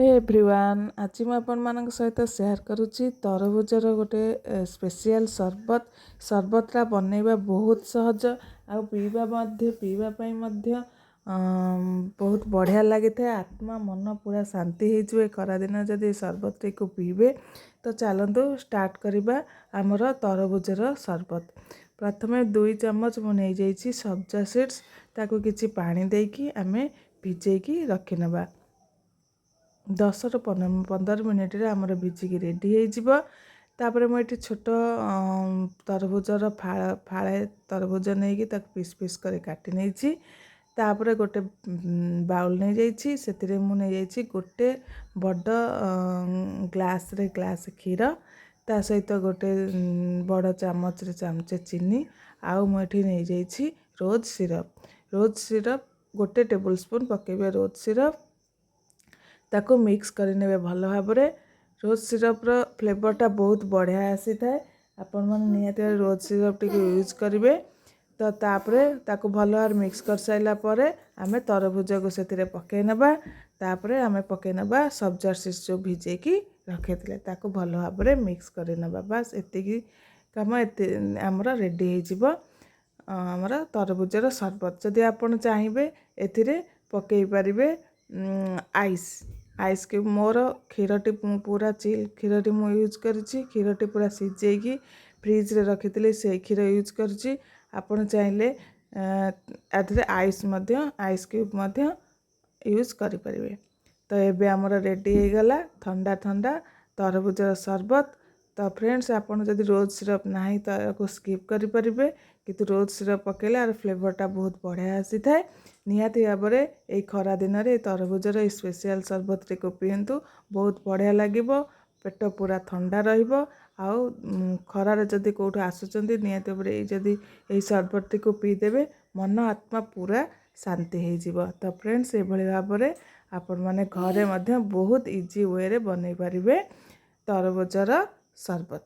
Hey everyone आज मैं आपण सहित शेयर करुच्ची तरबुजर गोटे स्पेशल सरबतटा बनैबा बहुत सहज आ पीवाई बहुत बढ़िया लगी था। आत्मा मन पूरा शांति हो खरा दिन जदि सरबत को पीबे तो चलतु स्टार्ट करवा आमर तरबुजर सरबत। प्रथमे 2 चम्मच मुझे सब्जा सीड्स ताकू किछि पानी देकी आमे भिजेकी रखिनबा 10 ରୁ 15 मिनिट रे हमर भिजिकी रेडी हो। तापर मुझे छोट तरबुजर फाड़े तरबुज नहीं कि पीस पीस कर काटी नहीं। तापर गोटे बाउल नहीं जाइए से मुझे गोटे बड़ ग्लास क्षीर ता सहित गोटे बड़ चामच रे चामचे चीनी आउ मुझे नहीं जाइए रोज सिरप गोटे टेबल स्पून पकेबे रोज सिरप ताको मिक्स करने भल भाव। रोज सिरप रो फ्लेवरटा बहुत बढ़िया आसी थाए। आपण मन निहाती रोज सिरप टी यूज करेंगे तो तापरे ताको भल भाव मिक्स कर साइला परे आमे तरबुज को से पकई नबा। तापरे आमे पकई नबा सब्जा सीड्स जो भिजेकी रखिथिले ताको भल भाव मिक्स कर नबा। बस एतिकी काम आमर रेडी हो आमर तरबुजर सरबत। जदि आपण चाहिए एथिरे पकई पारिबे आइस क्यूब। मोर क्षीरटी पूरा चिल क्षीरटी मु यूज करिछि। क्षीरटी पूरा सिझेकी फ्रिज रे रखिथिले से क्षीर यूज करिछि। आपण चाहिले आधरे आइस क्यूब मध्य यूज करि परिबे। तो एबे हमर रेडी हो गला ठंडा ठंडा तरबुजर सरबत। तो फ्रेंड्स आपन जदि रोज सिरप नाही तो को स्किप करि परिबे किंतु रोज सिरप पकेले आर फ्लेवरटा बहुत बढ़िया आसी थाए। निहाती भाव में खरा दिन में तरबुजर स्पेशल सरबत को पीतु बहुत बढ़िया लगे। पेट पूरा ठंडा रहिबो आउ खरारे जदि कोठो आसुचंदी निहाती भाव जदि यही सरबत को पीदेवे मन आत्मा पूरा शांति हो जिवो। तो फ्रेंड्स ये भाव में आपण माने घरे मध्य बहुत इजी वे रे बनै पारिबे तरबुजर सरबत।